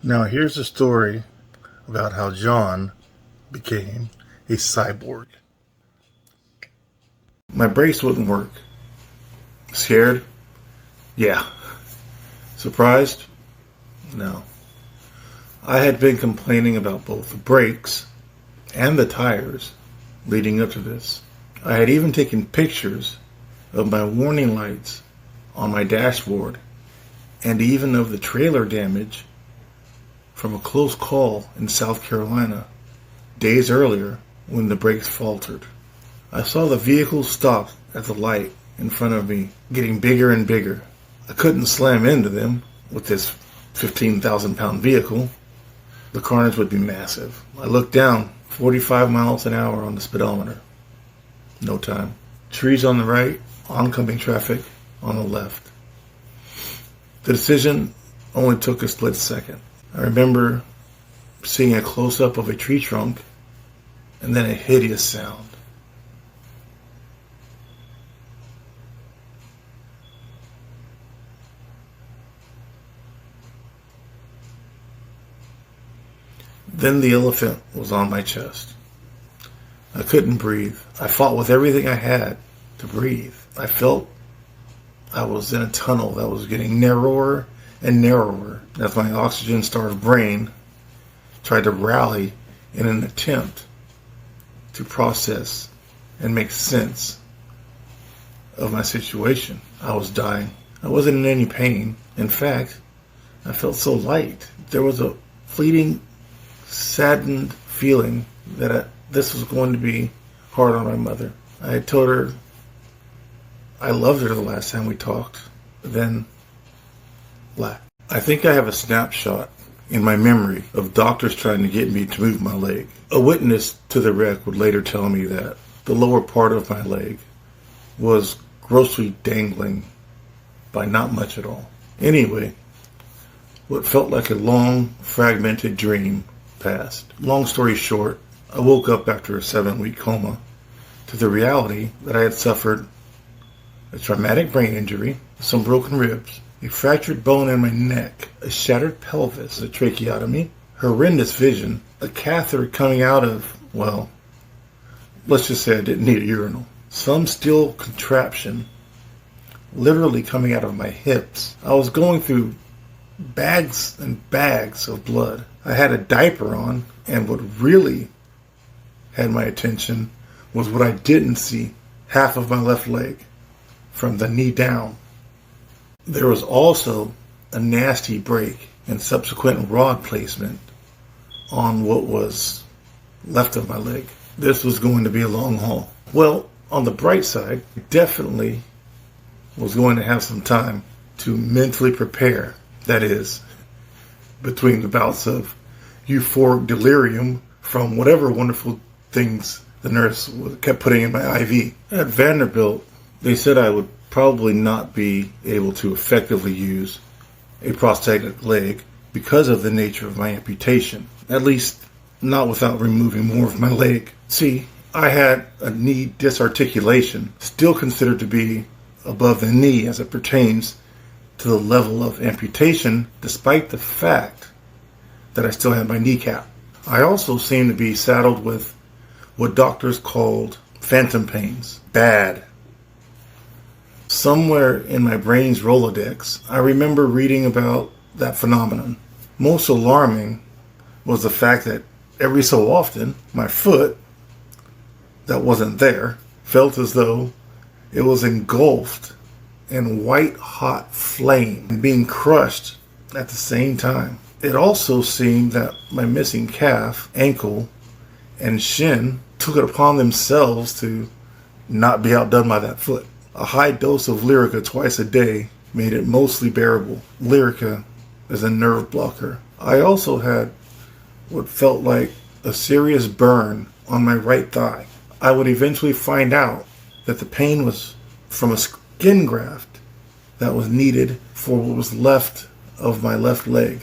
Now here's a story about how John became a cyborg. My brace wouldn't work. Scared? Yeah. Surprised? No. I had been complaining about both the brakes and the tires leading up to this. I had even taken pictures of my warning lights on my dashboard and even of the trailer damage from a close call in South Carolina days earlier when the brakes faltered. I saw the vehicle stop at the light in front of me, getting bigger and bigger. I couldn't slam into them with this 15,000-pound vehicle. The carnage would be massive. I looked down, 45 miles an hour on the speedometer. No time. Trees on the right, oncoming traffic on the left. The decision only took a split second. I remember seeing a close-up of a tree trunk and then a hideous sound. Then the elephant was on my chest. I couldn't breathe. I fought with everything I had to breathe. I felt I was in a tunnel that was getting narrower and narrower as my oxygen-starved brain tried to rally in an attempt to process and make sense of my situation. I was dying. I wasn't in any pain. In fact, I felt so light. There was a fleeting, saddened feeling that this was going to be hard on my mother. I had told her I loved her the last time we talked, then left. I think I have a snapshot in my memory of doctors trying to get me to move my leg. A witness to the wreck would later tell me that the lower part of my leg was grossly dangling by not much at all. Anyway, what felt like a long, fragmented dream passed. Long story short, I woke up after a 7-week coma to the reality that I had suffered a traumatic brain injury, some broken ribs, a fractured bone in my neck, a shattered pelvis, a tracheotomy, horrendous vision, a catheter coming out of, well, let's just say I didn't need a urinal, some steel contraption literally coming out of my hips. I was going through bags and bags of blood. I had a diaper on, and what really had my attention was what I didn't see, half of my left leg, from the knee down. There was also a nasty break and subsequent rod placement on what was left of my leg. This was going to be a long haul. Well, on the bright side, I definitely was going to have some time to mentally prepare. That is, between the bouts of euphoric delirium from whatever wonderful things the nurse kept putting in my IV. At Vanderbilt, they said I would probably not be able to effectively use a prosthetic leg because of the nature of my amputation. At least, not without removing more of my leg. See, I had a knee disarticulation, still considered to be above the knee as it pertains to the level of amputation, despite the fact that I still had my kneecap. I also seemed to be saddled with what doctors called phantom pains. Bad. Somewhere in my brain's Rolodex, I remember reading about that phenomenon. Most alarming was the fact that every so often, my foot, that wasn't there, felt as though it was engulfed in white-hot flame and being crushed at the same time. It also seemed that my missing calf, ankle, and shin took it upon themselves to not be outdone by that foot. A high dose of Lyrica twice a day made it mostly bearable. Lyrica is a nerve blocker. I also had what felt like a serious burn on my right thigh. I would eventually find out that the pain was from a skin graft that was needed for what was left of my left leg.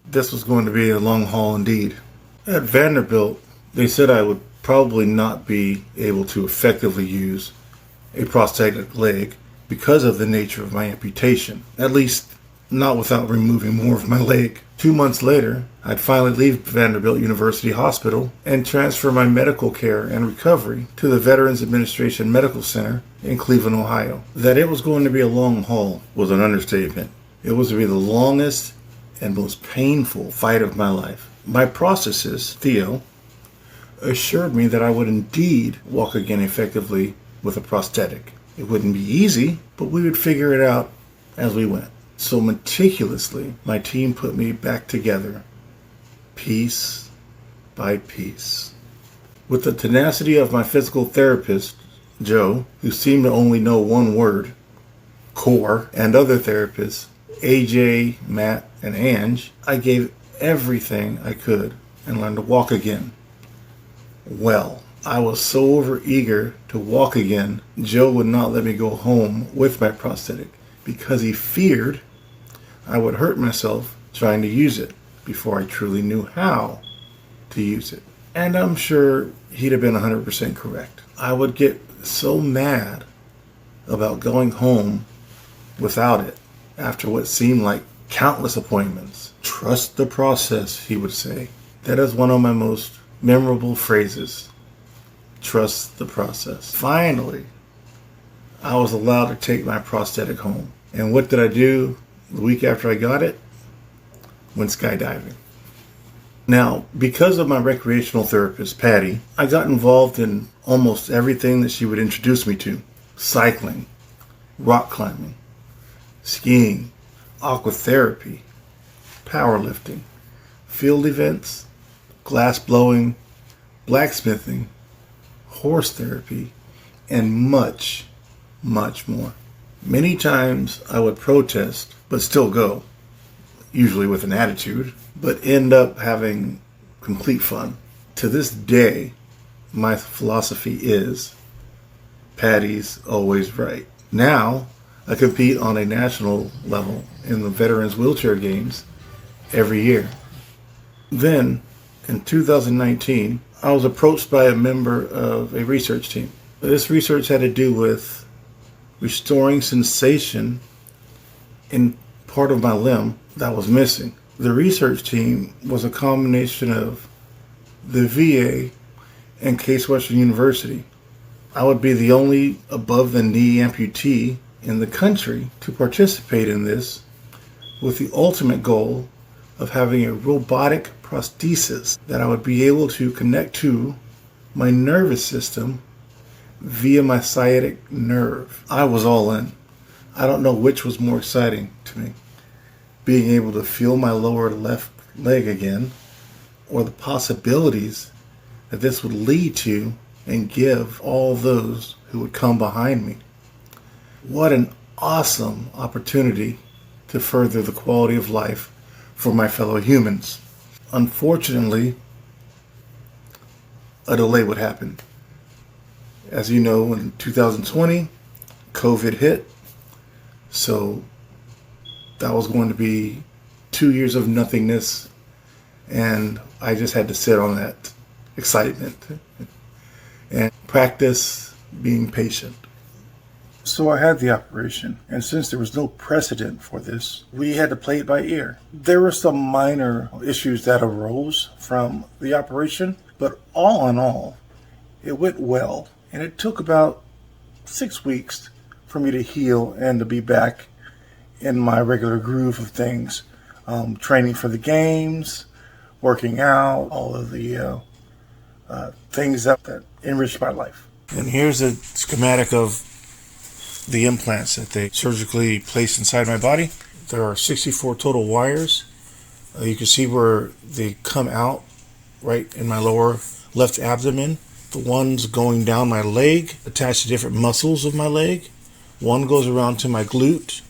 This was going to be a long haul indeed. At Vanderbilt, they said I would probably not be able to effectively use a prosthetic leg because of the nature of my amputation. At least, not without removing more of my leg. 2 months later, I'd finally leave Vanderbilt University Hospital and transfer my medical care and recovery to the Veterans Administration Medical Center in Cleveland, Ohio. That it was going to be a long haul was an understatement. It was to be the longest and most painful fight of my life. My prosthetist, Theo, assured me that I would indeed walk again effectively with a prosthetic. It wouldn't be easy, but we would figure it out as we went. So meticulously, my team put me back together, piece by piece. With the tenacity of my physical therapist, Joe, who seemed to only know one word, core, and other therapists, AJ, Matt, and Ange, I gave everything I could and learned to walk again. Well, I was so overeager to walk again, Joe would not let me go home with my prosthetic because he feared I would hurt myself trying to use it before I truly knew how to use it. And I'm sure he'd have been 100% correct. I would get so mad about going home without it after what seemed like countless appointments. Trust the process, he would say. That is one of my most memorable phrases. Trust the process. Finally, I was allowed to take my prosthetic home. And what did I do the week after I got it? Went skydiving. Now, because of my recreational therapist, Patty, I got involved in almost everything that she would introduce me to. Cycling, rock climbing, skiing, aquatherapy, powerlifting, field events, glass blowing, blacksmithing, horse therapy, and much, much more. Many times I would protest, but still go, usually with an attitude, but end up having complete fun. To this day, my philosophy is, Patty's always right. Now, I compete on a national level in the Veterans Wheelchair Games every year. Then, in 2019, I was approached by a member of a research team. This research had to do with restoring sensation in part of my limb that was missing. The research team was a combination of the VA and Case Western University. I would be the only above-the-knee amputee in the country to participate in this, with the ultimate goal of having a robotic prosthesis that I would be able to connect to my nervous system via my sciatic nerve. I was all in. I don't know which was more exciting to me, being able to feel my lower left leg again, or the possibilities that this would lead to and give all those who would come behind me. What an awesome opportunity to further the quality of life for my fellow humans. Unfortunately, a delay would happen. As you know, in 2020, COVID hit, so that was going to be 2 years of nothingness, and I just had to sit on that excitement and practice being patient. So I had the operation, and since there was no precedent for this, we had to play it by ear. There were some minor issues that arose from the operation, but all in all, it went well, and it took about 6 weeks for me to heal and to be back in my regular groove of things. Training for the games, working out, all of the things that enriched my life. And here's a schematic of the implants that they surgically placed inside my body. There are 64 total wires. You can see where they come out right in my lower left abdomen. The ones going down my leg attached to different muscles of my leg. One goes around to my glute,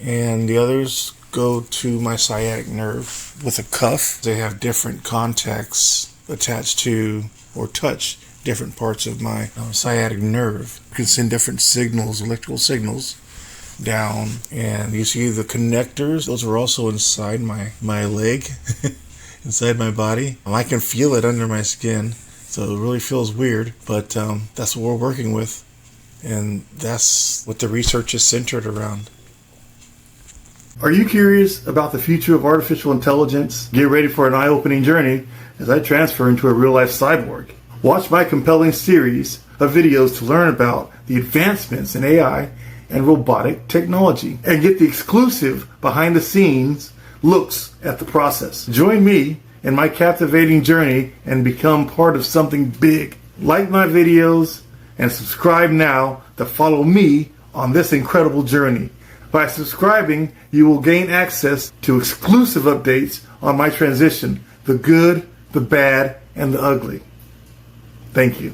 and the others go to my sciatic nerve with a cuff. They have different contacts attached to or touch different parts of my sciatic nerve. You can send different signals, electrical signals, down, and you see the connectors. Those are also inside my leg, inside my body. I can feel it under my skin, so it really feels weird, but that's what we're working with, and that's what the research is centered around. Are you curious about the future of artificial intelligence? Get ready for an eye-opening journey as I transfer into a real-life cyborg. Watch my compelling series of videos to learn about the advancements in AI and robotic technology and get the exclusive behind-the-scenes looks at the process. Join me in my captivating journey and become part of something big. Like my videos and subscribe now to follow me on this incredible journey. By subscribing, you will gain access to exclusive updates on my transition, the good, the bad, and the ugly. Thank you.